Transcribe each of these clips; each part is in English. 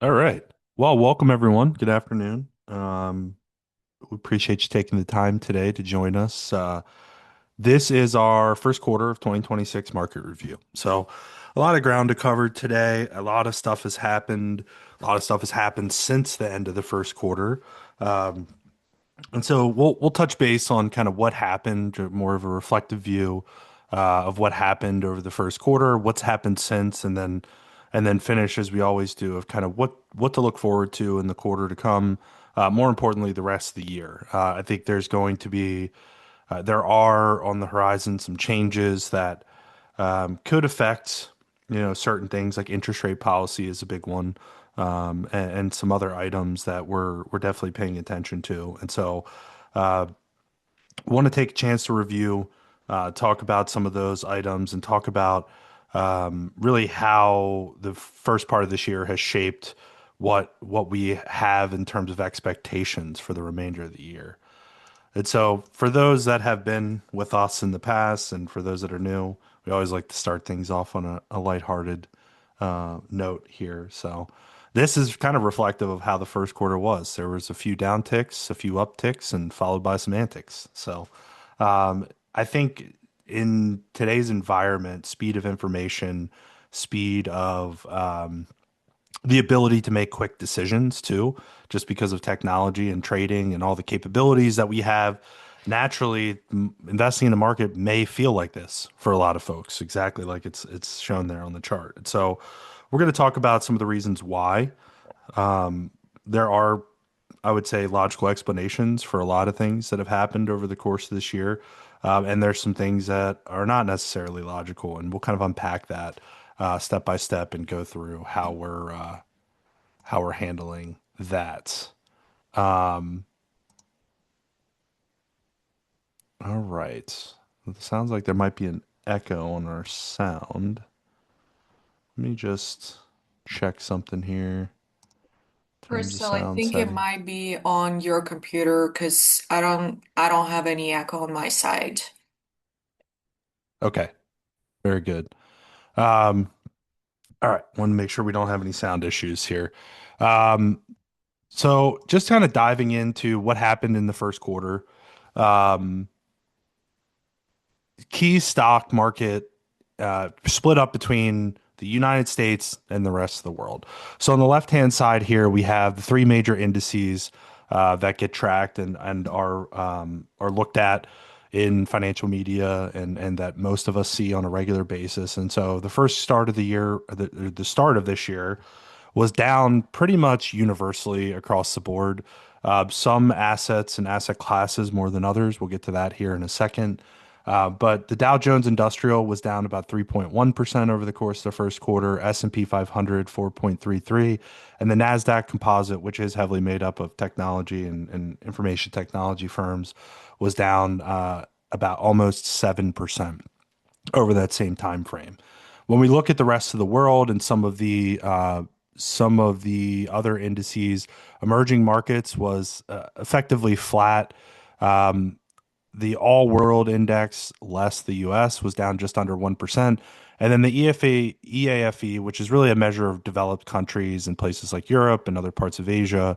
All right. Well, welcome everyone. Good afternoon. We appreciate you taking the time today to join us. This is our first quarter of 2026 market review. So, a lot of ground to cover today. A lot of stuff has happened. A lot of stuff has happened since the end of the first quarter. Um, and so we'll touch base on kind of what happened, or more of a reflective view of what happened over the first quarter, what's happened since, and then finish as we always do of kind of what to look forward to in the quarter to come. More importantly, the rest of the year. I think there are on the horizon some changes that could affect, certain things like interest rate policy is a big one, and some other items that we're definitely paying attention to. And so, want to take a chance to review, talk about some of those items, and talk about really how the first part of this year has shaped what we have in terms of expectations for the remainder of the year. And so, for those that have been with us in the past, and for those that are new, we always like to start things off on a lighthearted note here. So, this is kind of reflective of how the first quarter was. There was a few downticks, a few upticks, and followed by some antics. So, I think in today's environment, speed of information, speed of the ability to make quick decisions too, just because of technology and trading and all the capabilities that we have. Naturally, investing in the market may feel like this for a lot of folks, exactly like it's shown there on the chart. And so, we're going to talk about some of the reasons why. There are, I would say, logical explanations for a lot of things that have happened over the course of this year. And there's some things that are not necessarily logical, and we'll kind of unpack that step by step and go through how we're handling that. Um, all right. It sounds like there might be an echo on our sound. Let me just check something here in terms of Crystal, I sound think it setting. might be on your computer because I don't have any echo on my side. Okay, very good. Um, all right, want to make sure we don't have any sound issues here. Um, so just kind of diving into what happened in the first quarter. Um, Key stock market split up between the United States and the rest of the world. So on the left-hand side here, we have the three major indices that get tracked and are looked at in financial media and that most of us see on a regular basis. And so the first start of the year, the start of this year was down pretty much universally across the board. Some assets and asset classes more than others. We'll get to that here in a second. But the Dow Jones Industrial was down about 3.1% over the course of the first quarter, S&P 500 4.33, and the Nasdaq Composite, which is heavily made up of technology and information technology firms, was down about almost 7% over that same time frame. When we look at the rest of the world and some of the other indices, emerging markets was effectively flat. Um, the all world index, less the US, was down just under 1%. And then the EAFE, which is really a measure of developed countries in places like Europe and other parts of Asia,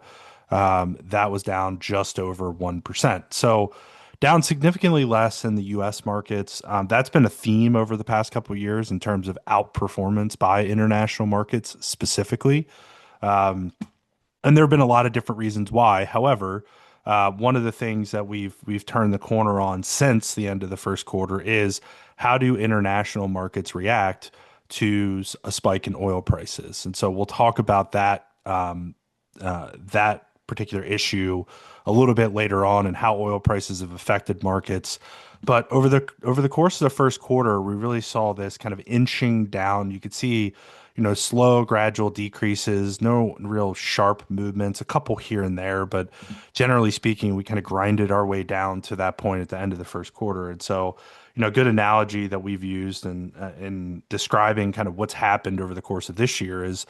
that was down just over 1%. So down significantly less in the US markets. That's been a theme over the past couple of years in terms of outperformance by international markets specifically. And there have been a lot of different reasons why. However, one of the things that we've turned the corner on since the end of the first quarter is how do international markets react to a spike in oil prices? And so we'll talk about that particular issue a little bit later on and how oil prices have affected markets. But over the course of the first quarter, we really saw this kind of inching down. You could see, slow, gradual decreases, no real sharp movements, a couple here and there, but generally speaking, we kind of grinded our way down to that point at the end of the first quarter. And so, a good analogy that we've used in describing kind of what's happened over the course of this year is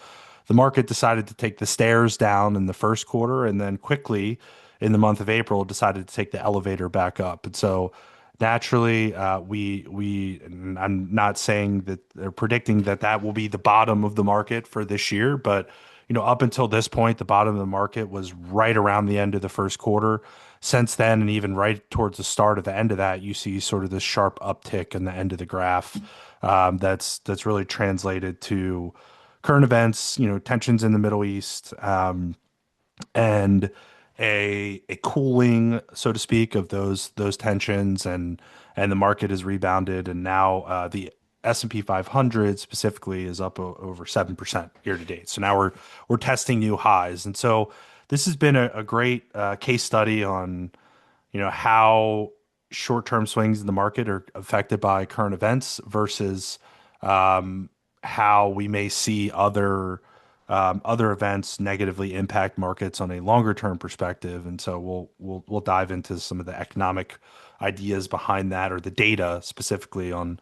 the market decided to take the stairs down in the first quarter and then quickly in the month of April decided to take the elevator back up. And so naturally, and I'm not saying that they're predicting that that will be the bottom of the market for this year, but up until this point, the bottom of the market was right around the end of the first quarter. Since then, and even right towards the start of the end of that, you see sort of this sharp uptick in the end of the graph. That's really translated to current events, tensions in the Middle East, and a cooling, so to speak, of those tensions, and the market has rebounded, and now the S&P 500 specifically is up over 7% year to date. So now we're testing new highs, and so this has been a great case study on how short-term swings in the market are affected by current events versus um, how we may see other events negatively impact markets on a longer term perspective. And so we'll dive into some of the economic ideas behind that, or the data specifically on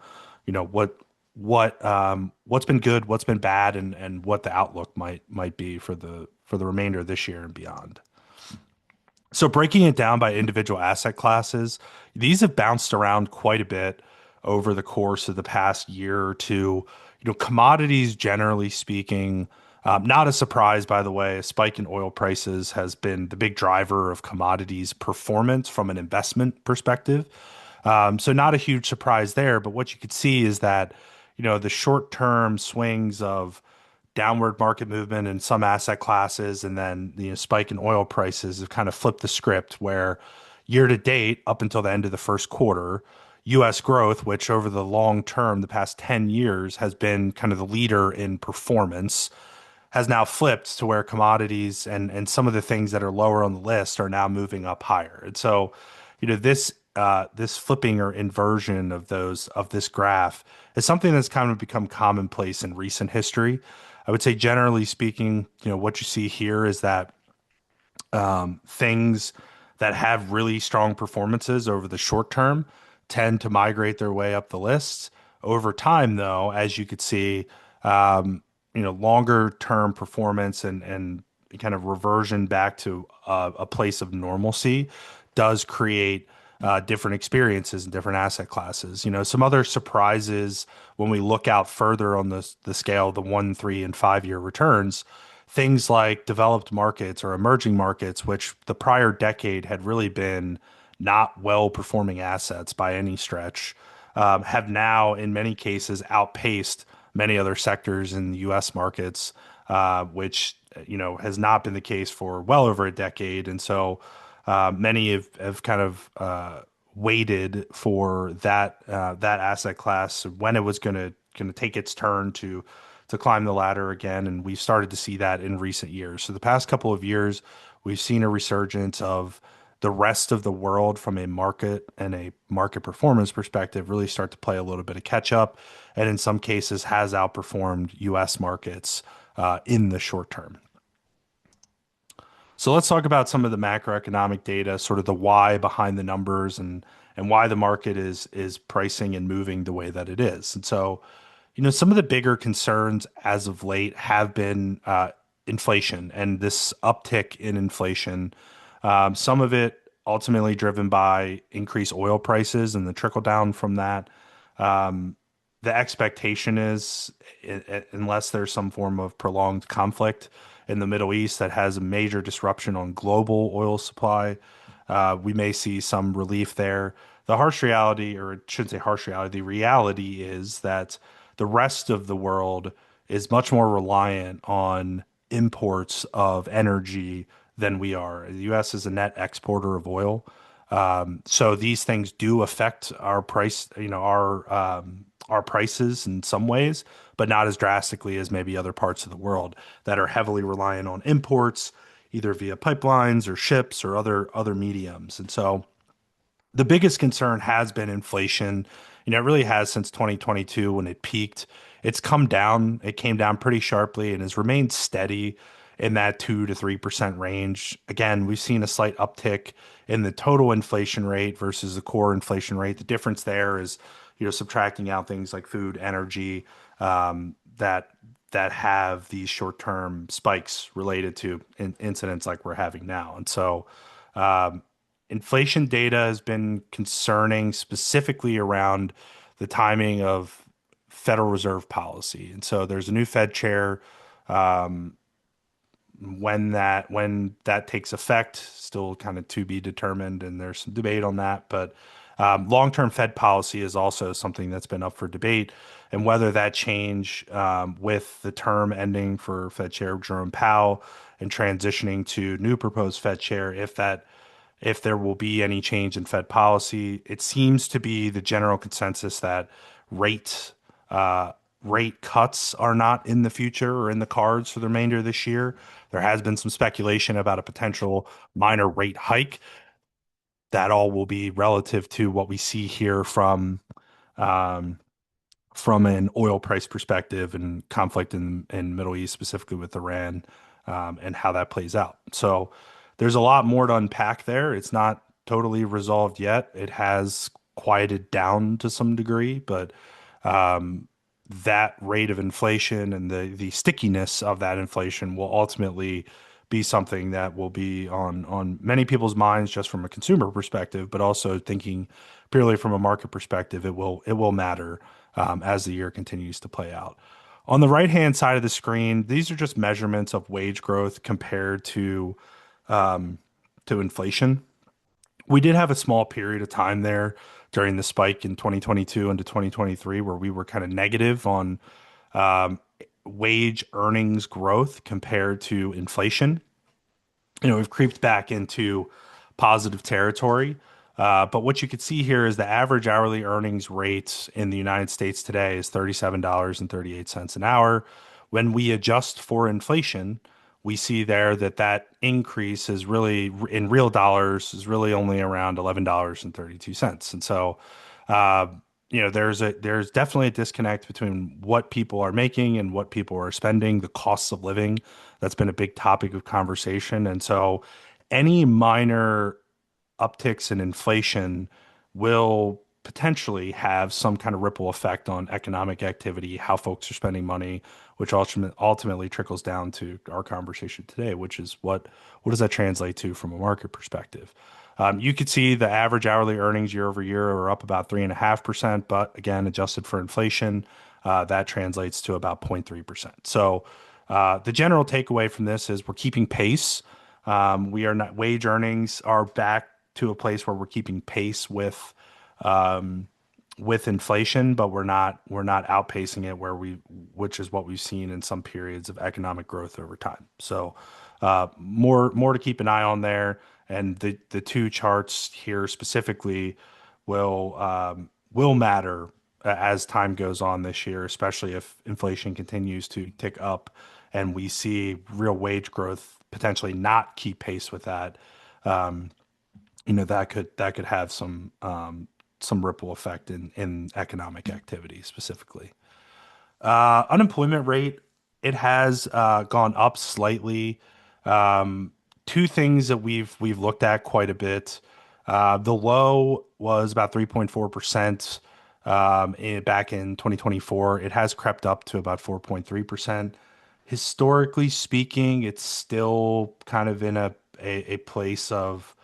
what's been good, what's been bad, and what the outlook might be for the remainder of this year and beyond. So breaking it down by individual asset classes, these have bounced around quite a bit over the course of the past year or two. Commodities, generally speaking, not a surprise, by the way, a spike in oil prices has been the big driver of commodities performance from an investment perspective. So not a huge surprise there, but what you could see is that, the short-term swings of downward market movement in some asset classes, and then the spike in oil prices have kind of flipped the script where year to date, up until the end of the first quarter, US growth, which over the long term, the past 10 years, has been kind of the leader in performance, has now flipped to where commodities and some of the things that are lower on the list are now moving up higher. And so, this flipping or inversion of this graph is something that's kind of become commonplace in recent history. I would say, generally speaking, what you see here is that things that have really strong performances over the short term tend to migrate their way up the lists. Over time, though, as you could see, longer term performance and kind of reversion back to a place of normalcy does create different experiences in different asset classes. Some other surprises when we look out further on the scale, the 1, 3, and 5 year returns, things like developed markets or emerging markets, which the prior decade had really been not well performing assets by any stretch, have now, in many cases, outpaced many other sectors in the U.S. markets, which has not been the case for well over a decade. And so many have kind of waited for that asset class when it was going to take its turn to climb the ladder again, and we've started to see that in recent years. So the past couple of years, we've seen a resurgence of the rest of the world from a market and a market performance perspective really start to play a little bit of catch up, and in some cases has outperformed U.S. markets in the short term. So let's talk about some of the macroeconomic data, sort of the why behind the numbers, and why the market is pricing and moving the way that it is. And so, some of the bigger concerns as of late have been inflation and this uptick in inflation. Some of it ultimately driven by increased oil prices and the trickle down from that. Um, the expectation is, unless there's some form of prolonged conflict in the Middle East that has a major disruption on global oil supply, we may see some relief there. The harsh reality, or I shouldn't say harsh reality, the reality is that the rest of the world is much more reliant on imports of energy than we are. The U.S. is a net exporter of oil. So these things do affect our price, our prices in some ways, but not as drastically as maybe other parts of the world that are heavily reliant on imports, either via pipelines or ships or other mediums. And so the biggest concern has been inflation. It really has since 2022 when it peaked. It's come down. It came down pretty sharply and has remained steady in that 2 to 3% range. Again, we've seen a slight uptick in the total inflation rate versus the core inflation rate. The difference there is, subtracting out things like food, energy, that have these short-term spikes related to incidents like we're having now. And so, um, inflation data has been concerning specifically around the timing of Federal Reserve policy. And so there's a new Fed chair, um, When that takes effect, still kind of to be determined, and there's some debate on that. But long-term Fed policy is also something that's been up for debate, and whether that change with the term ending for Fed Chair Jerome Powell and transitioning to new proposed Fed Chair, if there will be any change in Fed policy. It seems to be the general consensus that rate uh, rate cuts are not in the future or in the cards for the remainder of this year. There has been some speculation about a potential minor rate hike. That all will be relative to what we see here um, from an oil price perspective and conflict in Middle East, specifically with Iran, and how that plays out. So there's a lot more to unpack there. It's not totally resolved yet. It has quieted down to some degree, but um, that rate of inflation and the stickiness of that inflation will ultimately be something that will be on many people's minds just from a consumer perspective, but also thinking purely from a market perspective, it will matter as the year continues to play out. On the right hand side of the screen, these are just measurements of wage growth compared um, to inflation. We did have a small period of time there during the spike in 2022 into 2023 where we were kind of negative on um, wage earnings growth compared to inflation. We've creeped back into positive territory. But what you could see here is the average hourly earnings rate in the United States today is $37.38 an hour. When we adjust for inflation, we see there that increase is really in real dollars is really only around $11.32. And so, uh, there's definitely a disconnect between what people are making and what people are spending, the costs of living. That's been a big topic of conversation. And so any minor upticks in inflation will potentially have some kind of ripple effect on economic activity, how folks are spending money, which ultimately trickles down to our conversation today, which is what does that translate to from a market perspective? You could see the average hourly earnings year over year are up about 3.5%, but again, adjusted for inflation, that translates to about 0.3%. So the general takeaway from this is we're keeping pace. We are not Wage earnings are back to a place where we're keeping pace um, with inflation, but we're not outpacing it which is what we've seen in some periods of economic growth over time. So more to keep an eye on there, and the two charts here specifically will matter as time goes on this year, especially if inflation continues to tick up and we see real wage growth potentially not keep pace with that. Um, that could have some ripple effect in economic activity specifically. Unemployment rate, it has gone up slightly. Um, Two things that we've looked at quite a bit. The low was about 3.4% back in 2024. It has crept up to about 4.3%. Historically speaking, it's still kind of in a place of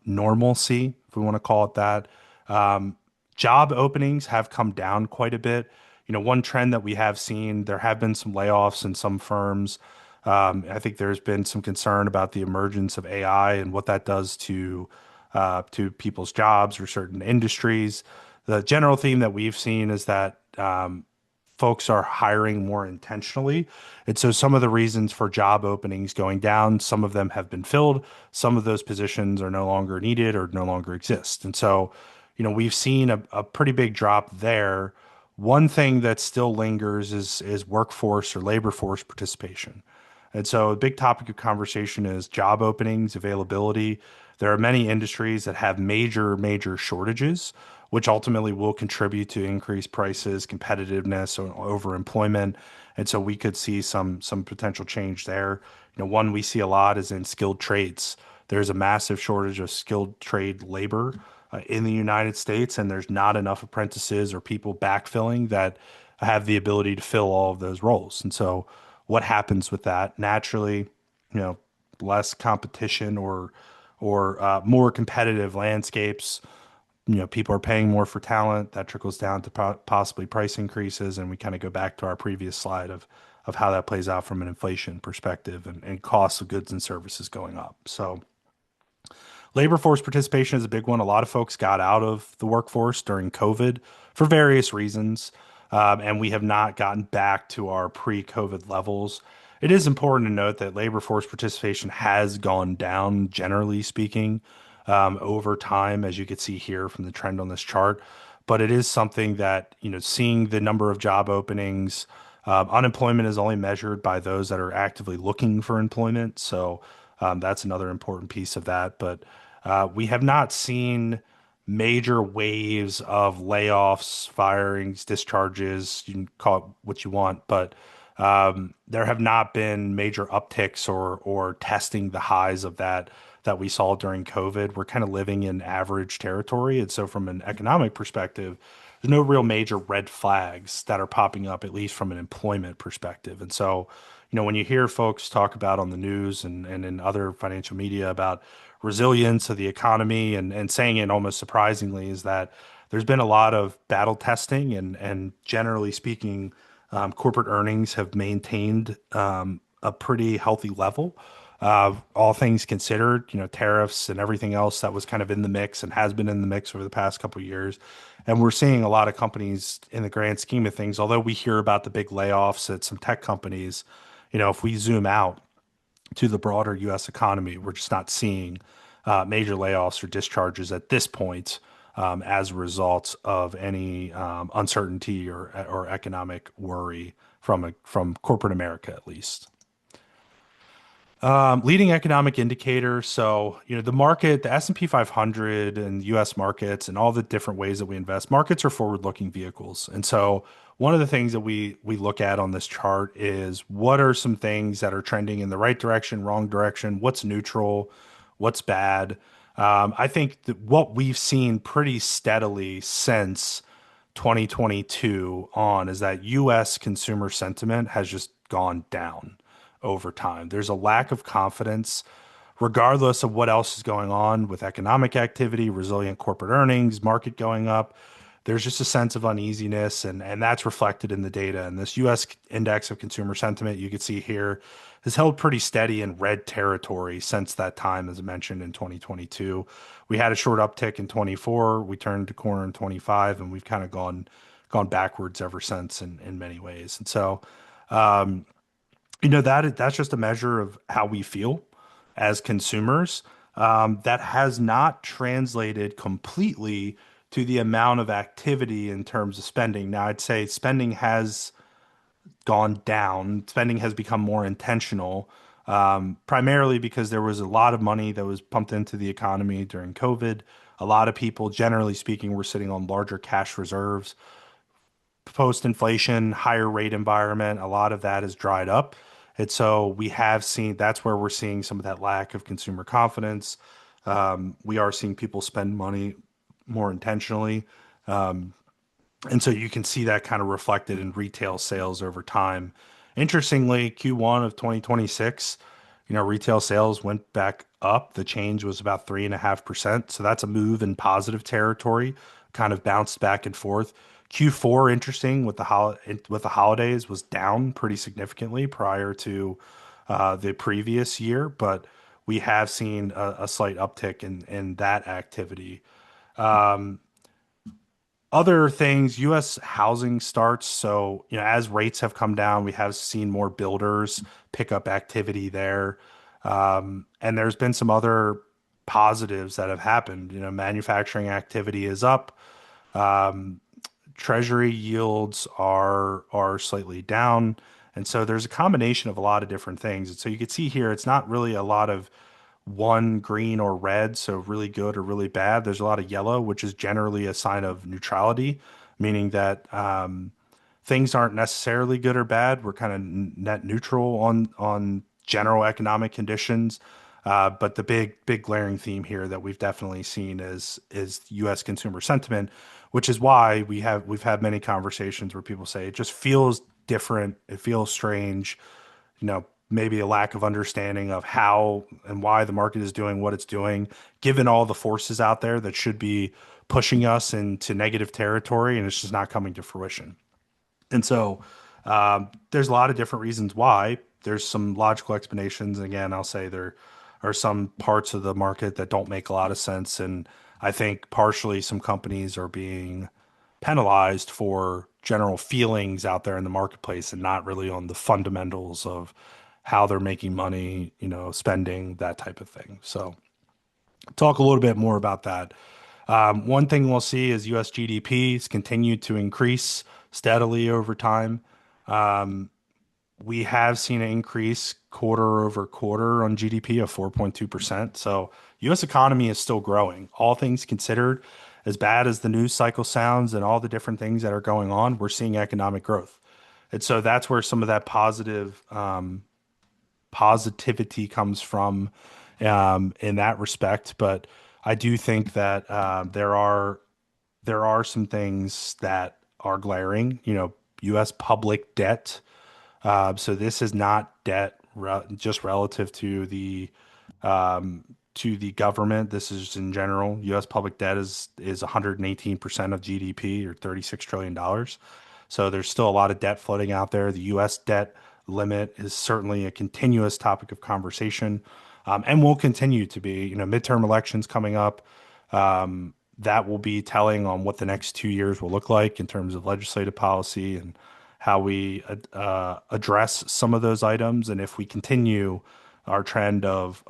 normalcy, if we want to call it that. Um, Job openings have come down quite a bit. One trend that we have seen, there have been some layoffs in some firms. I think there's been some concern about the emergence of AI and what that does to people's jobs or certain industries. The general theme that we've seen is that folks are hiring more intentionally. And so some of the reasons for job openings going down, some of them have been filled. Some of those positions are no longer needed or no longer exist. And so, we've seen a pretty big drop there. One thing that still lingers is workforce or labor force participation. And so a big topic of conversation is job openings, availability. There are many industries that have major shortages, which ultimately will contribute to increased prices, competitiveness, or overemployment. And so we could see some potential change there. One we see a lot is in skilled trades. There's a massive shortage of skilled trade labor in the United States, and there's not enough apprentices or people backfilling that have the ability to fill all of those roles. And so what happens with that? Naturally, you know, less competition or more competitive landscapes. People are paying more for talent. That trickles down to possibly price increases, and we kind of go back to our previous slide of of how that plays out from an inflation perspective and costs of goods and services going up. So labor force participation is a big one. A lot of folks got out of the workforce during COVID for various reasons, and we have not gotten back to our pre-COVID levels. It is important to note that labor force participation has gone down, generally speaking, over time, as you can see here from the trend on this chart. But it is something that, seeing the number of job openings, unemployment is only measured by those that are actively looking for employment. So that's another important piece of that. But we have not seen major waves of layoffs, firings, discharges. You can call it what you want, but there have not been major upticks or testing the highs of that we saw during COVID. We're kind of living in average territory, and so from an economic perspective, there's no real major red flags that are popping up, at least from an employment perspective. And so, when you hear folks talk about on the news and in other financial media about resilience of the economy and saying it almost surprisingly is that there's been a lot of battle testing and generally speaking, corporate earnings have maintained a pretty healthy level. All things considered, tariffs and everything else that was kind of in the mix and has been in the mix over the past couple of years. And we're seeing a lot of companies in the grand scheme of things, although we hear about the big layoffs at some tech companies, if we zoom out to the broader U.S. economy, we're just not seeing major layoffs or discharges at this point as a result of any uncertainty or economic worry from corporate America, at least. Leading economic indicator. So, the market, the S&P 500 and US markets and all the different ways that we invest, markets are forward-looking vehicles. And so one of the things that we look at on this chart is what are some things that are trending in the right direction, wrong direction, what's neutral, what's bad. I think that what we've seen pretty steadily since 2022 on is that US consumer sentiment has just gone down over time. There's a lack of confidence, regardless of what else is going on with economic activity, resilient corporate earnings, market going up. There's just a sense of uneasiness, and that's reflected in the data. And this US index of consumer sentiment, you can see here, has held pretty steady in red territory since that time, as I mentioned in 2022. We had a short uptick in 24, we turned the corner in 25, and we've kind of gone backwards ever since in many ways. And so that's just a measure of how we feel as consumers. That has not translated completely to the amount of activity in terms of spending. Now, I'd say spending has gone down. Spending has become more intentional, primarily because there was a lot of money that was pumped into the economy during COVID. A lot of people, generally speaking, were sitting on larger cash reserves post-inflation, higher rate environment, a lot of that has dried up. And so we have seen that's where we're seeing some of that lack of consumer confidence. We are seeing people spend money more intentionally. And so you can see that kind of reflected in retail sales over time. Interestingly, Q1 of 2026, retail sales went back up. The change was about 3.5%. So that's a move in positive territory, kind of bounced back and forth. Q4, interesting with the holidays, was down pretty significantly prior to the previous year, but we have seen a slight uptick in that activity. Other things, U.S. housing starts. So, as rates have come down, we have seen more builders pick up activity there. And there's been some other positives that have happened. Manufacturing activity is up. Treasury yields are slightly down. And so there's a combination of a lot of different things. And so you can see here, it's not really a lot of one green or red, so really good or really bad. There's a lot of yellow, which is generally a sign of neutrality, meaning that things aren't necessarily good or bad. We're kind of net neutral on general economic conditions. But the big glaring theme here that we've definitely seen is U.S. consumer sentiment, which is why we've had many conversations where people say it just feels different. It feels strange. Maybe a lack of understanding of how and why the market is doing what it's doing, given all the forces out there that should be pushing us into negative territory, and it's just not coming to fruition. And so There's a lot of different reasons why. There's some logical explanations. Again, I'll say there are some parts of the market that don't make a lot of sense. And I think partially some companies are being penalized for general feelings out there in the marketplace and not really on the fundamentals of how they're making money, spending, that type of thing. So, talk a little bit more about that. One thing we'll see is US GDP has continued to increase steadily over time. We have seen an increase quarter over quarter on GDP of 4.2%. So US economy is still growing. All things considered, as bad as the news cycle sounds and all the different things that are going on, we're seeing economic growth. And so that's where some of that positivity comes from in that respect. But I do think that there are some things that are glaring. U.S. public debt. So this is not debt just relative to the government. This is in general. U.S. public debt is 118% of GDP or $36 trillion. So there's still a lot of debt floating out there. The U.S. debt limit is certainly a continuous topic of conversation, and will continue to be. Midterm elections coming up. That will be telling on what the next 2 years will look like in terms of legislative policy and how we address some of those items, and if we continue our trend of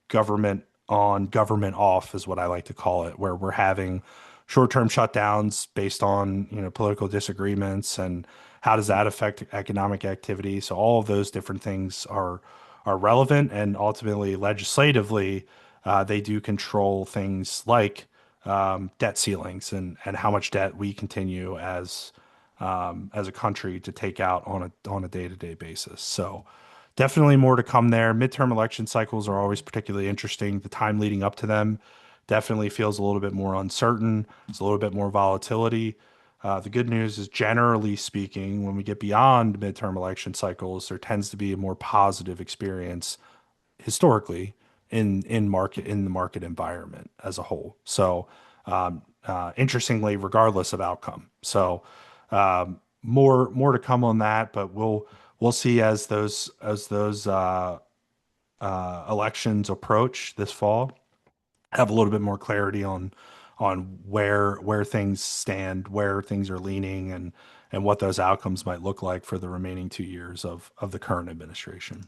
government on, government off, is what I like to call it, where we're having short-term shutdowns based on political disagreements, and how does that affect economic activity. So all of those different things are relevant, and ultimately legislatively, they do control things like debt ceilings and how much debt we continue as a country to take out on a day-to-day basis. So definitely more to come there. Midterm election cycles are always particularly interesting. The time leading up to them definitely feels a little bit more uncertain. It's a little bit more volatility. The good news is, generally speaking, when we get beyond midterm election cycles, there tends to be a more positive experience historically in the market environment as a whole. So interestingly, regardless of outcome. So more to come on that, but we'll see as those elections approach this fall, have a little bit more clarity on where things stand, where things are leaning, and what those outcomes might look like for the remaining 2 years of the current administration.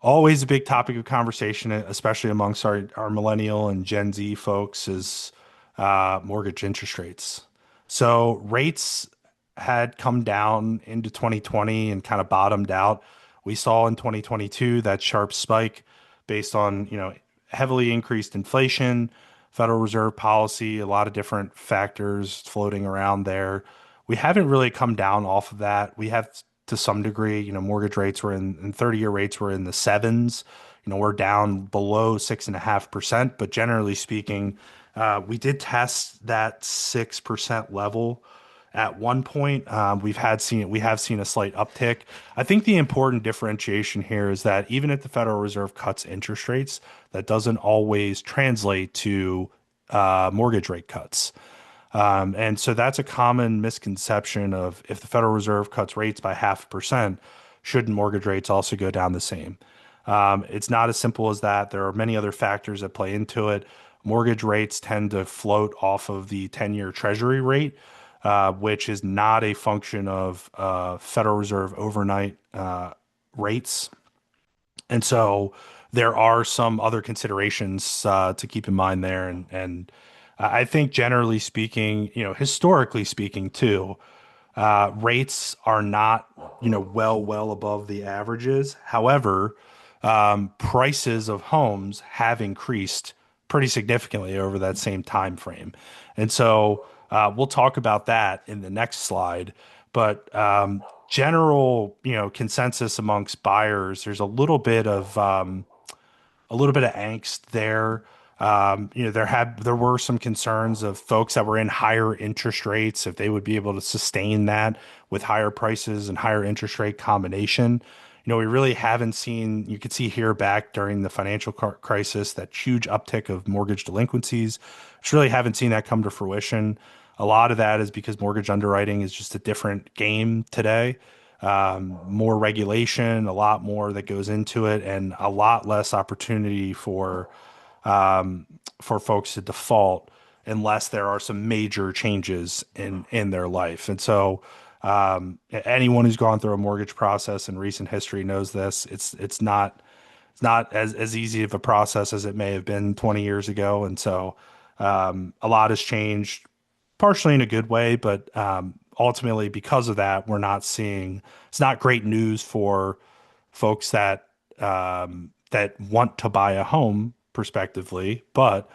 Always a big topic of conversation, especially amongst our millennial and Gen Z folks, is mortgage interest rates. So rates had come down into 2020 and kind of bottomed out. We saw in 2022 that sharp spike based on, heavily increased inflation, Federal Reserve policy, a lot of different factors floating around there. We haven't really come down off of that. We have to some degree. Mortgage rates were and 30-year rates were in the sevens. We're down below 6.5%, but generally speaking, we did test that 6% level at one point. We have seen a slight uptick. I think the important differentiation here is that even if the Federal Reserve cuts interest rates, that doesn't always translate to mortgage rate cuts. And so that's a common misconception of, if the Federal Reserve cuts rates by 0.5%, shouldn't mortgage rates also go down the same? It's not as simple as that. There are many other factors that play into it. Mortgage rates tend to float off of the 10-year Treasury rate, which is not a function of Federal Reserve overnight rates. And so there are some other considerations to keep in mind there. And I think generally speaking, historically speaking too, rates are not, well above the averages. However, prices of homes have increased pretty significantly over that same time frame. And so we'll talk about that in the next slide. But general, consensus amongst buyers, there's a little bit of angst there. There were some concerns of folks that were in higher interest rates, if they would be able to sustain that with higher prices and higher interest rate combination. We really haven't seen. You could see here back during the financial crisis, that huge uptick of mortgage delinquencies. Just really haven't seen that come to fruition. A lot of that is because mortgage underwriting is just a different game today. More regulation, a lot more that goes into it, and a lot less opportunity um, for folks to default unless there are some major changes in their life. And so, anyone who's gone through a mortgage process in recent history knows this. It's not as easy of a process as it may have been 20 years ago. And so, a lot has changed, partially in a good way, but ultimately because of that, we're not seeing. It's not great news for folks that want to buy a home prospectively, but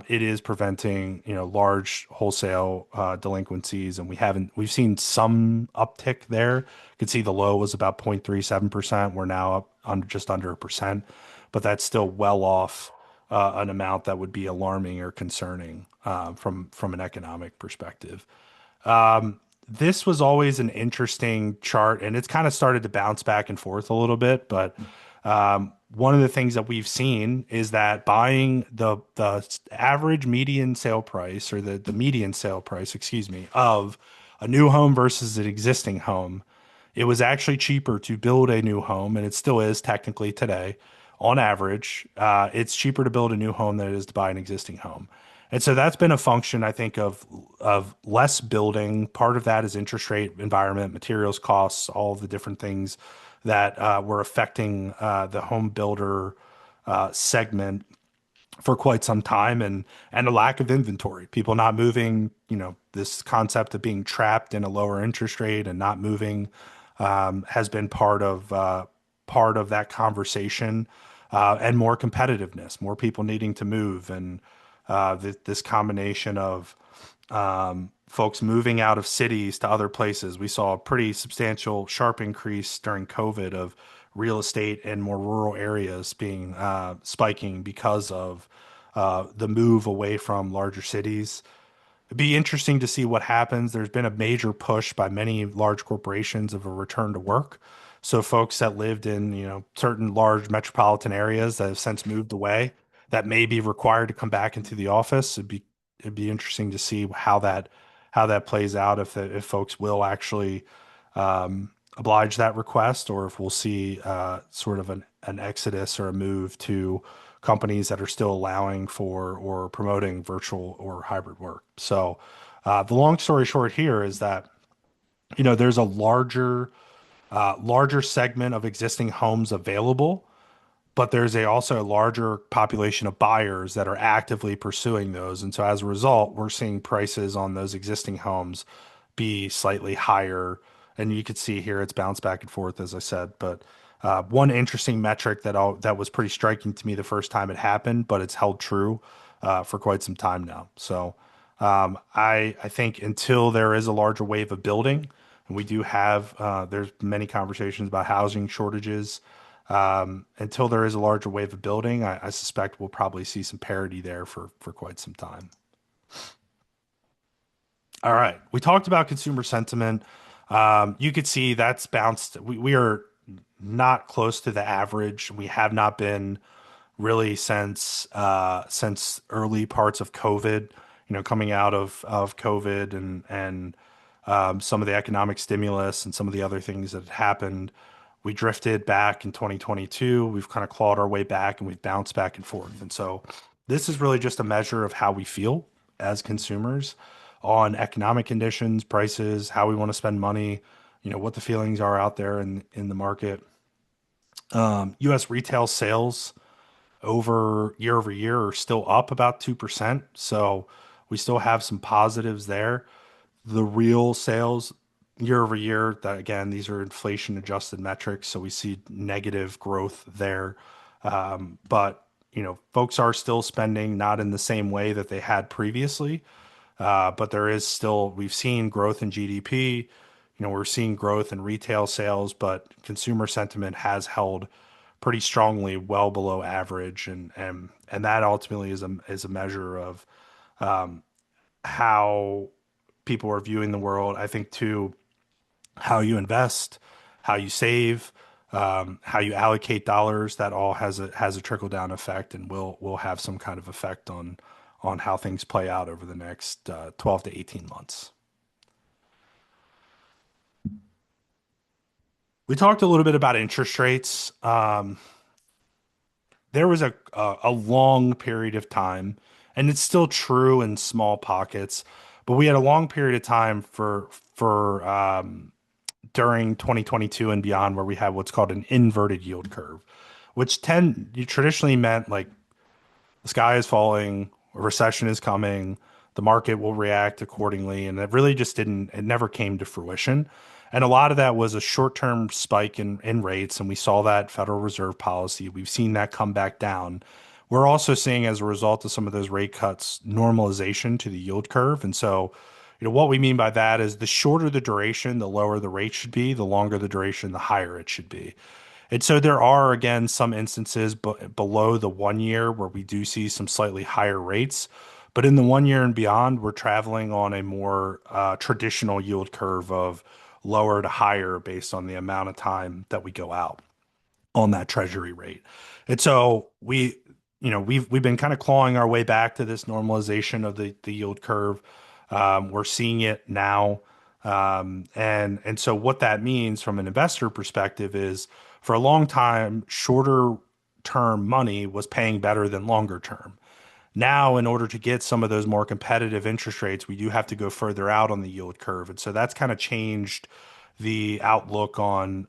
it is preventing, large wholesale delinquencies, and we've seen some uptick there. You can see the low was about 0.37%. We're now up just under 1%, but that's still well off an amount that would be alarming or concerning from an economic perspective. This was always an interesting chart, and it's kind of started to bounce back and forth a little bit. But one of the things that we've seen is that buying the average median sale price, or the median sale price, excuse me, of a new home versus an existing home, it was actually cheaper to build a new home, and it still is technically today. On average, it's cheaper to build a new home than it is to buy an existing home. And so that's been a function, I think, of less building. Part of that is interest rate environment, materials costs, all of the different things that were affecting the home builder segment for quite some time, and a lack of inventory. People not moving, this concept of being trapped in a lower interest rate and not moving has been part of that conversation, and more competitiveness, more people needing to move, and this combination of folks moving out of cities to other places. We saw a pretty substantial, sharp increase during COVID of real estate in more rural areas being spiking because of the move away from larger cities. It'd be interesting to see what happens. There's been a major push by many large corporations of a return to work. So folks that lived in, certain large metropolitan areas that have since moved away, that may be required to come back into the office. It'd be interesting to see how that plays out, if folks will actually oblige that request, or if we'll see sort of an exodus or a move to companies that are still allowing for or promoting virtual or hybrid work. So, the long story short here is that, there's a larger segment of existing homes available, but there's also a larger population of buyers that are actively pursuing those. And so as a result, we're seeing prices on those existing homes be slightly higher. And you could see here it's bounced back and forth, as I said. But one interesting metric that was pretty striking to me the first time it happened, but it's held true for quite some time now. So I think until there is a larger wave of building, and we do have, there's many conversations about housing shortages. Until there is a larger wave of building, I suspect we'll probably see some parity there for quite some time. All right. We talked about consumer sentiment. You could see that's bounced. We are not close to the average. We have not been really since early parts of COVID, coming out of COVID, and some of the economic stimulus and some of the other things that had happened. We drifted back in 2022. We've kind of clawed our way back, and we've bounced back and forth. And so this is really just a measure of how we feel as consumers on economic conditions, prices, how we want to spend money, what the feelings are out there in the market. US retail sales over year are still up about 2%. So we still have some positives there. The real sales year over year, that again, these are inflation adjusted metrics. So we see negative growth there. But, folks are still spending not in the same way that they had previously. But there is still, we've seen growth in GDP. We're seeing growth in retail sales, but consumer sentiment has held pretty strongly well below average, and that ultimately is a measure of how people are viewing the world. I think too, how you invest, how you save, how you allocate dollars. That all has a trickle down effect, and will have some kind of effect on how things play out over the next 12 to 18 months. We talked a little bit about interest rates. There was a long period of time, and it's still true in small pockets, but we had a long period of time for during 2022 and beyond where we had what's called an inverted yield curve, which tend traditionally meant like the sky is falling, a recession is coming, the market will react accordingly. And it really just didn't, it never came to fruition. And a lot of that was a short term spike in rates. And we saw that Federal Reserve policy. We've seen that come back down. We're also seeing, as a result of some of those rate cuts, normalization to the yield curve. And so, what we mean by that is the shorter the duration, the lower the rate should be, the longer the duration, the higher it should be. And so there are, again, some instances below the 1 year where we do see some slightly higher rates. But in the 1 year and beyond, we're traveling on a more traditional yield curve of lower to higher based on the amount of time that we go out on that treasury rate. And so we've been kind of clawing our way back to this normalization of the yield curve. We're seeing it now. And so what that means from an investor perspective is for a long time, shorter term money was paying better than longer term. Now, in order to get some of those more competitive interest rates, we do have to go further out on the yield curve. And so that's kind of changed the outlook on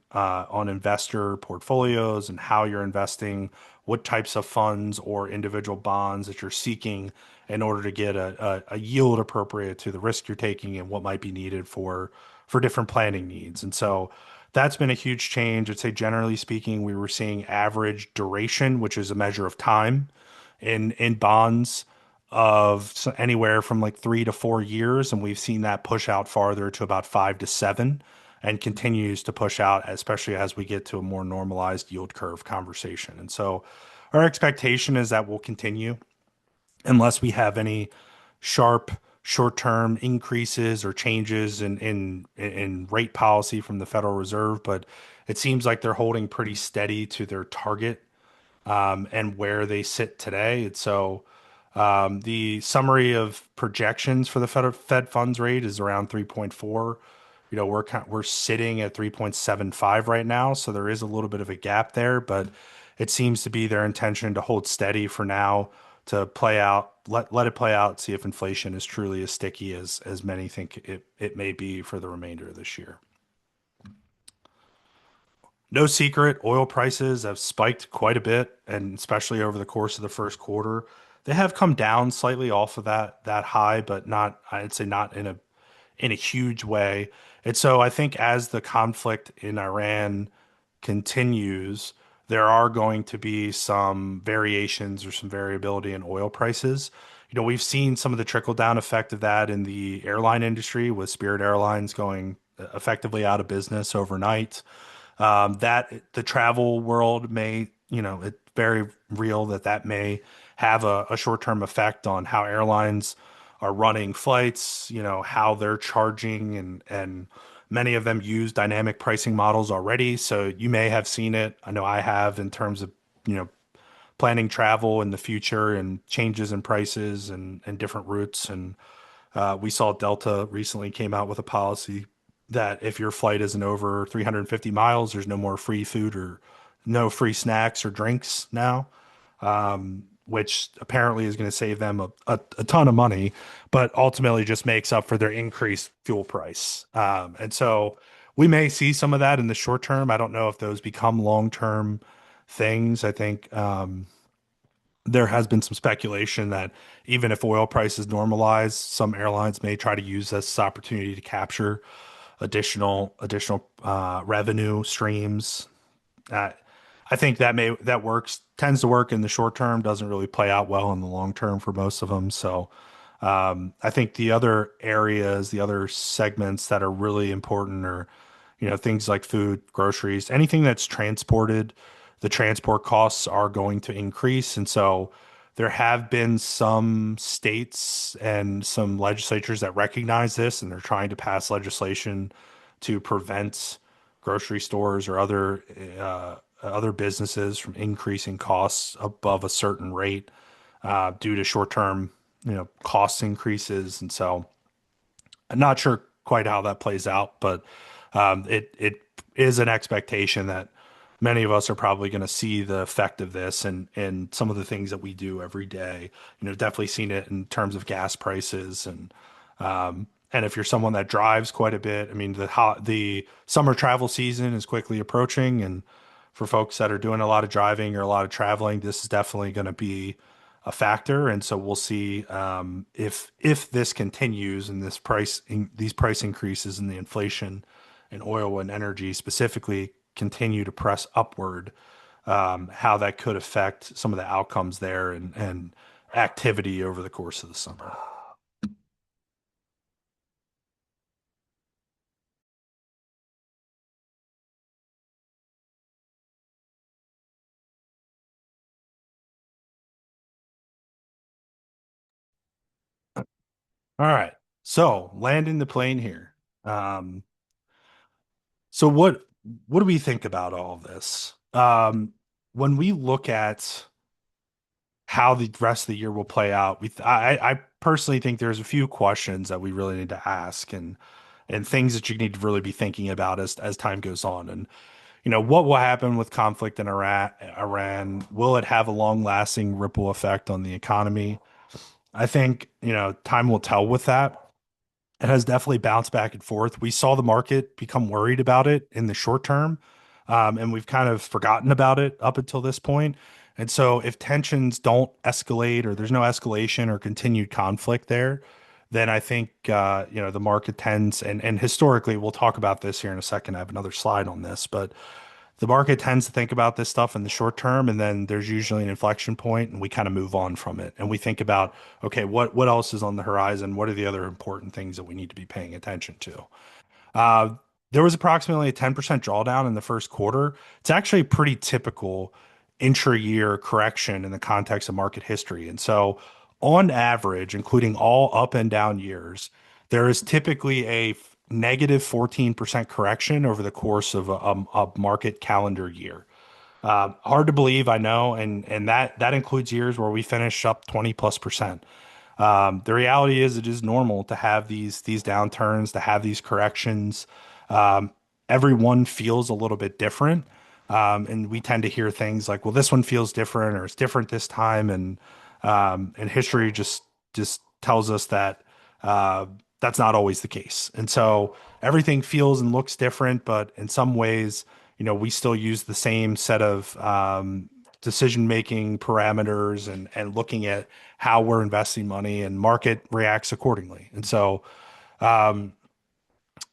investor portfolios and how you're investing, what types of funds or individual bonds that you're seeking in order to get a yield appropriate to the risk you're taking and what might be needed for different planning needs. And so that's been a huge change. I'd say generally speaking, we were seeing average duration, which is a measure of time in bonds of anywhere from like 3 to 4 years, and we've seen that push out farther to about 5 to 7, and continues to push out, especially as we get to a more normalized yield curve conversation. And so, our expectation is that will continue unless we have any sharp short-term increases or changes in rate policy from the Federal Reserve. But it seems like they're holding pretty steady to their target and where they sit today. And so the summary of projections for the Fed funds rate is around 3.4. We're sitting at 3.75 right now, so there is a little bit of a gap there, but it seems to be their intention to hold steady for now, to play out, let it play out, see if inflation is truly as sticky as many think it may be for the remainder of this year. No secret, oil prices have spiked quite a bit, and especially over the course of the first quarter. They have come down slightly off of that high, but not, I'd say not in a huge way. And so I think as the conflict in Iran continues, there are going to be some variations or some variability in oil prices. We've seen some of the trickle down effect of that in the airline industry with Spirit Airlines going effectively out of business overnight. That the travel world may, it's very real that may have a short-term effect on how airlines are running flights, how they're charging, and many of them use dynamic pricing models already. So you may have seen it. I know I have in terms of, you know, planning travel in the future and changes in prices and different routes. And we saw Delta recently came out with a policy that if your flight isn't over 350 miles, there's no more free food or no free snacks or drinks now, which apparently is going to save them a ton of money, but ultimately just makes up for their increased fuel price. And so we may see some of that in the short term. I don't know if those become long-term things. I think there has been some speculation that even if oil prices normalize, some airlines may try to use this opportunity to capture additional revenue streams. Uh, I think that works tends to work in the short term, doesn't really play out well in the long term for most of them. So I think the other areas, the other segments that are really important are, things like food, groceries, anything that's transported. The transport costs are going to increase, and so there have been some states and some legislatures that recognize this, and they're trying to pass legislation to prevent grocery stores or other businesses from increasing costs above a certain rate due to short-term cost increases. And so I'm not sure quite how that plays out, but it is an expectation that many of us are probably going to see the effect of this and some of the things that we do every day. Definitely seen it in terms of gas prices and if you're someone that drives quite a bit, I mean the summer travel season is quickly approaching, and for folks that are doing a lot of driving or a lot of traveling, this is definitely going to be a factor. And so we'll see if this continues and these price increases and the inflation in oil and energy specifically continue to press upward, how that could affect some of the outcomes there and activity over the course of the summer. All right. So landing the plane here. Um, so what do we think about all of this? When we look at how the rest of the year will play out, I personally think there's a few questions that we really need to ask and things that you need to really be thinking about as time goes on. And what will happen with conflict in Iran? Will it have a long-lasting ripple effect on the economy? I think, time will tell with that. It has definitely bounced back and forth. We saw the market become worried about it in the short term, and we've kind of forgotten about it up until this point. And so, if tensions don't escalate or there's no escalation or continued conflict there, then I think the market tends and historically we'll talk about this here in a second. I have another slide on this, but the market tends to think about this stuff in the short term, and then there's usually an inflection point, and we kind of move on from it. And we think about, okay, what else is on the horizon? What are the other important things that we need to be paying attention to? Uh, there was approximately a 10% drawdown in the first quarter. It's actually a pretty typical intra-year correction in the context of market history. And so, on average, including all up and down years, there is typically a negative 14% correction over the course of a market calendar year. Hard to believe, I know, and that includes years where we finish up 20 plus percent. The reality is, it is normal to have these downturns, to have these corrections. Um, Everyone feels a little bit different, and we tend to hear things like, "Well, this one feels different," or "It's different this time," and history just tells us that uh, that's not always the case. And so everything feels and looks different, but in some ways, we still use the same set of decision making parameters and looking at how we're investing money, and market reacts accordingly. And so,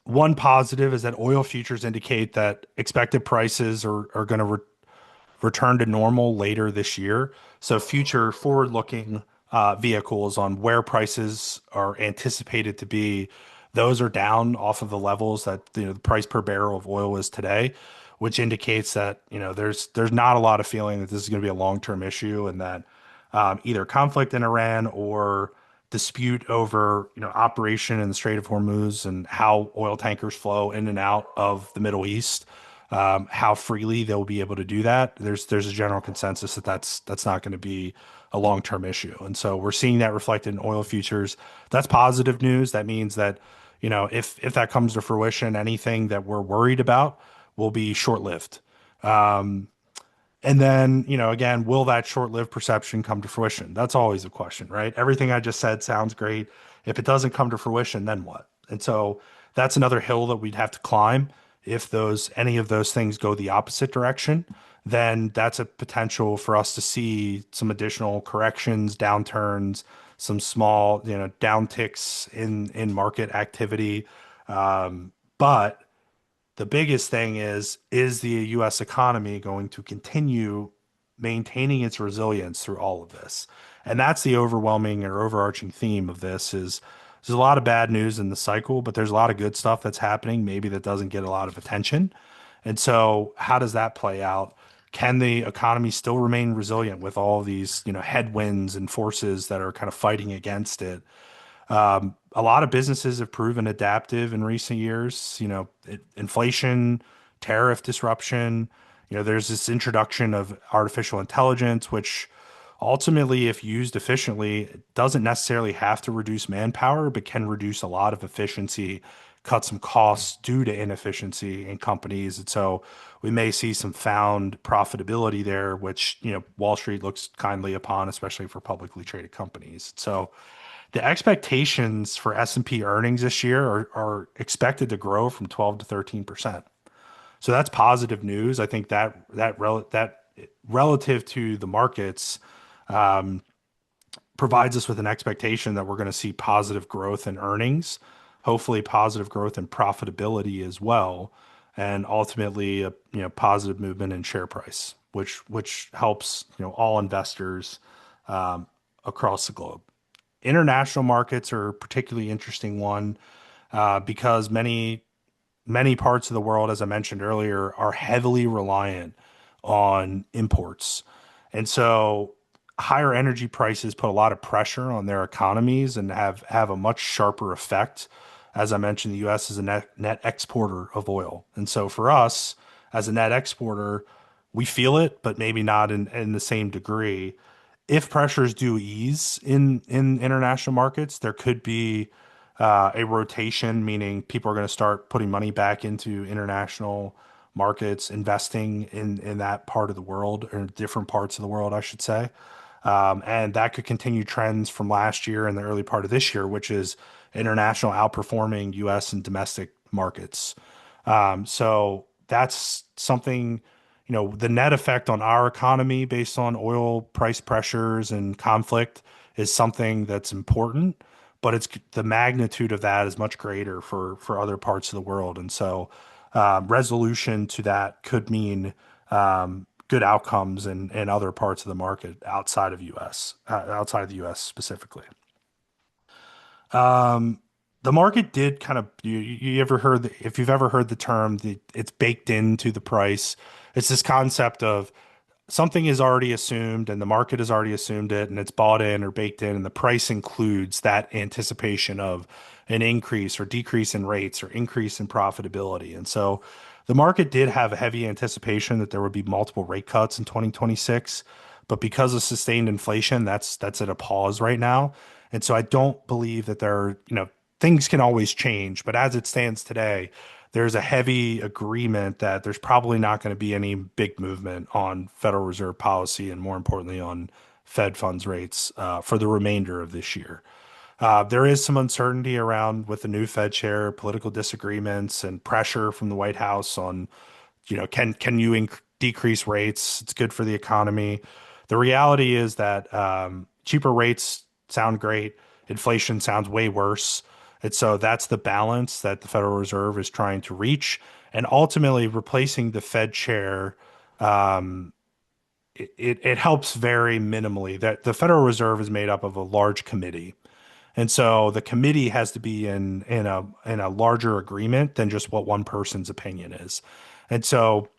one positive is that oil futures indicate that expected prices are going to return to normal later this year. So future forward-looking vehicles on where prices are anticipated to be, those are down off of the levels that the price per barrel of oil is today, which indicates that there's not a lot of feeling that this is going to be a long-term issue, and that either conflict in Iran or dispute over operation in the Strait of Hormuz and how oil tankers flow in and out of the Middle East, how freely they'll be able to do that. There's a general consensus that that's not going to be a long-term issue, and so we're seeing that reflected in oil futures. That's positive news. That means that if that comes to fruition, anything that we're worried about will be short-lived. And then, again, will that short-lived perception come to fruition? That's always a question, right? Everything I just said sounds great. If it doesn't come to fruition, then what? And so that's another hill that we'd have to climb. If those any of those things go the opposite direction, then that's a potential for us to see some additional corrections, downturns, some small, downticks in market activity. But the biggest thing is the US economy going to continue maintaining its resilience through all of this? And that's the overwhelming or overarching theme of this is there's a lot of bad news in the cycle, but there's a lot of good stuff that's happening, maybe that doesn't get a lot of attention. And so how does that play out? Can the economy still remain resilient with all these, headwinds and forces that are kind of fighting against it? A lot of businesses have proven adaptive in recent years. Inflation, tariff disruption. There's this introduction of artificial intelligence, which ultimately, if used efficiently, it doesn't necessarily have to reduce manpower, but can reduce a lot of efficiency, cut some costs due to inefficiency in companies. And so we may see some found profitability there, which, Wall Street looks kindly upon, especially for publicly traded companies. So the expectations for S&P earnings this year are expected to grow from 12 to 13%. So that's positive news. I think that relative to the markets provides us with an expectation that we're going to see positive growth in earnings, hopefully positive growth in profitability as well, and ultimately a positive movement in share price, which helps all investors across the globe. International markets are a particularly interesting one because many parts of the world, as I mentioned earlier, are heavily reliant on imports. And so higher energy prices put a lot of pressure on their economies and have a much sharper effect. As I mentioned, the US is a net exporter of oil. And so for us, as a net exporter, we feel it, but maybe not in the same degree. If pressures do ease in international markets, there could be a rotation, meaning people are going to start putting money back into international markets, investing in that part of the world or different parts of the world, I should say. And that could continue trends from last year and the early part of this year, which is international outperforming US and domestic markets. So that's something, the net effect on our economy based on oil price pressures and conflict is something that's important, but it's the magnitude of that is much greater for other parts of the world. And so resolution to that could mean good outcomes in other parts of the market outside of the US specifically. Um, the market did kind of you ever heard if you've ever heard the term it's baked into the price. It's this concept of something is already assumed and the market has already assumed it and it's bought in or baked in and the price includes that anticipation of an increase or decrease in rates or increase in profitability. And so the market did have a heavy anticipation that there would be multiple rate cuts in 2026, but because of sustained inflation, that's at a pause right now. And so I don't believe that things can always change, but as it stands today, there's a heavy agreement that there's probably not going to be any big movement on Federal Reserve policy and more importantly on Fed funds rates for the remainder of this year. There is some uncertainty around with the new Fed chair, political disagreements and pressure from the White House on, can you decrease rates? It's good for the economy. The reality is that cheaper rates sound great. Inflation sounds way worse. And so that's the balance that the Federal Reserve is trying to reach. And ultimately, replacing the Fed chair, it helps very minimally. That the Federal Reserve is made up of a large committee. And so the committee has to be in a larger agreement than just what one person's opinion is. And so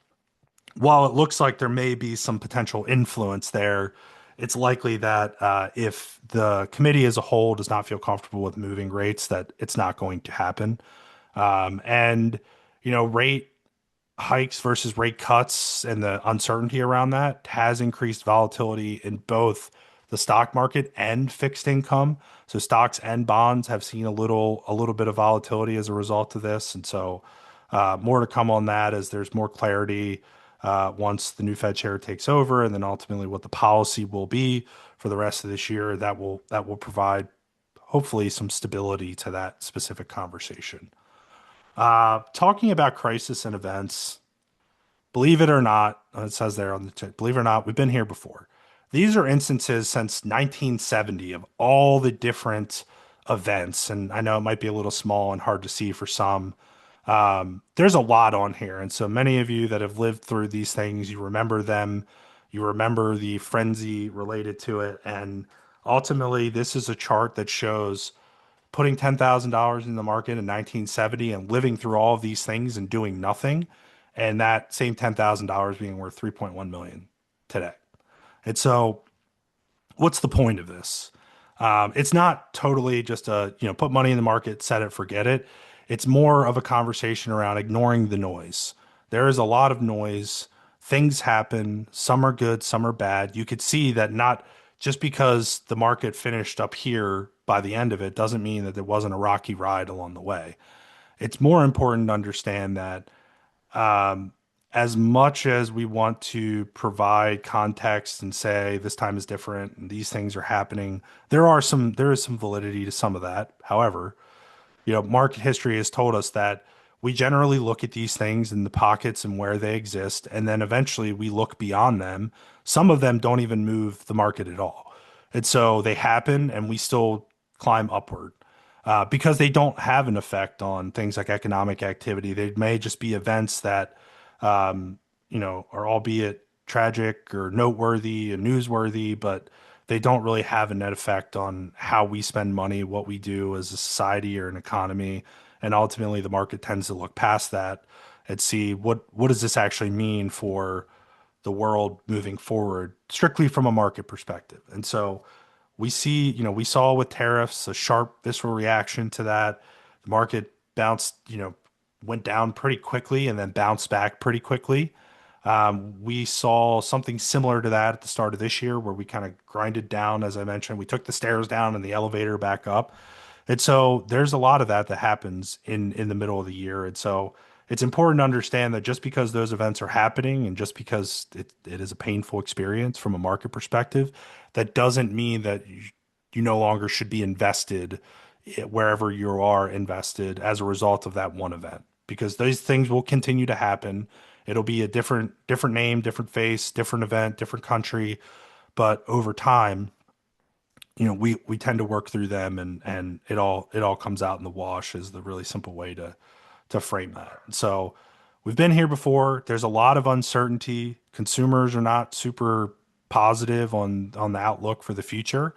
while it looks like there may be some potential influence there, it's likely that if the committee as a whole does not feel comfortable with moving rates, that it's not going to happen. And rate hikes versus rate cuts and the uncertainty around that has increased volatility in both the stock market and fixed income. So stocks and bonds have seen a little bit of volatility as a result of this, and so more to come on that as there's more clarity once the new Fed chair takes over, and then ultimately what the policy will be for the rest of this year. That will provide hopefully some stability to that specific conversation. Talking about crisis and events. Believe it or not, it says there on the tip, believe it or not, we've been here before. These are instances since 1970 of all the different events. And I know it might be a little small and hard to see for some. There's a lot on here. And so many of you that have lived through these things, you remember them, you remember the frenzy related to it. And ultimately, this is a chart that shows putting $10,000 in the market in 1970 and living through all of these things and doing nothing, and that same $10,000 being worth 3.1 million today. And so, what's the point of this? It's not totally just put money in the market, set it, forget it. It's more of a conversation around ignoring the noise. There is a lot of noise. Things happen. Some are good, some are bad. You could see that not just because the market finished up here by the end of it doesn't mean that there wasn't a rocky ride along the way. It's more important to understand that um, as much as we want to provide context and say this time is different and these things are happening, there is some validity to some of that. However, market history has told us that we generally look at these things in the pockets and where they exist, and then eventually we look beyond them. Some of them don't even move the market at all. And so they happen, and we still climb upward because they don't have an effect on things like economic activity. They may just be events that, um, are albeit tragic or noteworthy and newsworthy, but they don't really have a net effect on how we spend money, what we do as a society or an economy. And ultimately, the market tends to look past that and see what does this actually mean for the world moving forward, strictly from a market perspective. And so we saw with tariffs a sharp visceral reaction to that. The market bounced, went down pretty quickly and then bounced back pretty quickly. We saw something similar to that at the start of this year where we kind of grinded down, as I mentioned. We took the stairs down and the elevator back up. And so there's a lot of that that happens in the middle of the year. And so it's important to understand that just because those events are happening and just because it is a painful experience from a market perspective, that doesn't mean that you no longer should be invested wherever you are invested as a result of that one event. Because those things will continue to happen. It'll be a different name, different face, different event, different country, but over time, we tend to work through them and it all comes out in the wash is the really simple way to frame that. So we've been here before. There's a lot of uncertainty. Consumers are not super positive on the outlook for the future,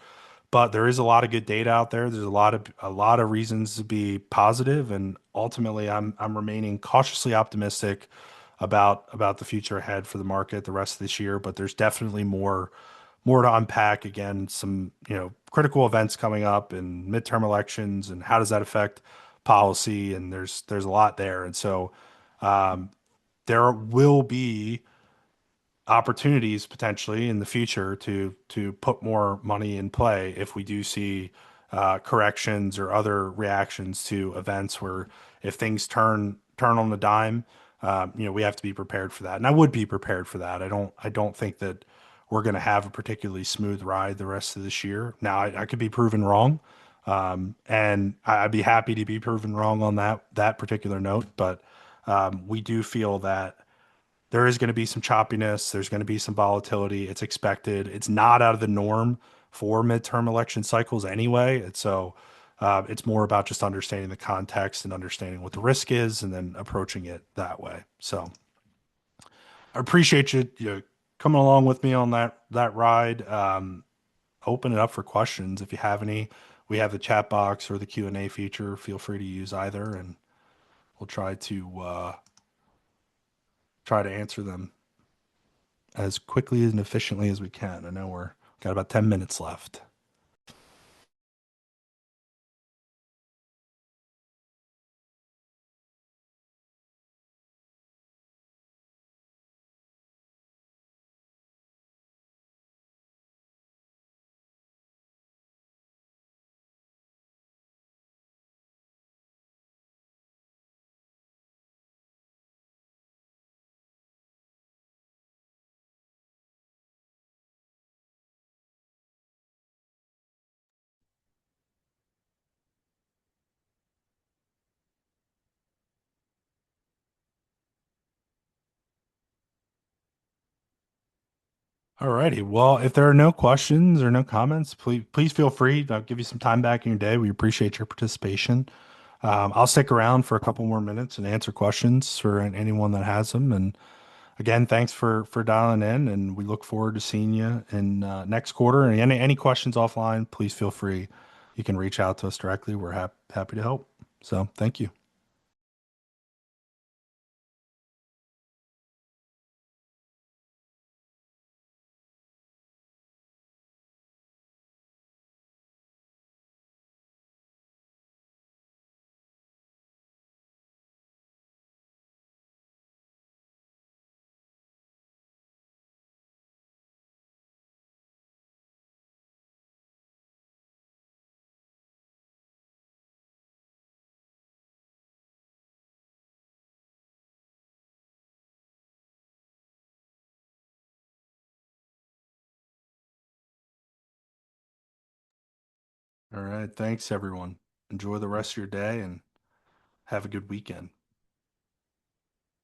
but there is a lot of good data out there. There's a lot of reasons to be positive, and ultimately, I'm remaining cautiously optimistic about the future ahead for the market the rest of this year. But there's definitely more to unpack. Again, some critical events coming up and midterm elections, and how does that affect policy? And there's a lot there, and so there will be opportunities potentially in the future to put more money in play if we do see corrections or other reactions to events where if things turn on the dime, we have to be prepared for that. And I would be prepared for that. I don't think that we're going to have a particularly smooth ride the rest of this year. Now, I could be proven wrong, and I'd be happy to be proven wrong on that particular note. But we do feel that there is going to be some choppiness. There's going to be some volatility. It's expected. It's not out of the norm for midterm election cycles anyway. And so it's more about just understanding the context and understanding what the risk is and then approaching it that way. So I appreciate you coming along with me on that ride. Open it up for questions if you have any. We have the chat box or the Q&A feature. Feel free to use either, and we'll try to answer them as quickly and efficiently as we can. I know we're got about 10 minutes left. All righty. Well, if there are no questions or no comments, please feel free. I'll give you some time back in your day. We appreciate your participation. I'll stick around for a couple more minutes and answer questions for anyone that has them. And again, thanks for dialing in, and we look forward to seeing you in next quarter. And any questions offline, please feel free. You can reach out to us directly. We're happy to help. So thank you. All right. Thanks, everyone. Enjoy the rest of your day and have a good weekend.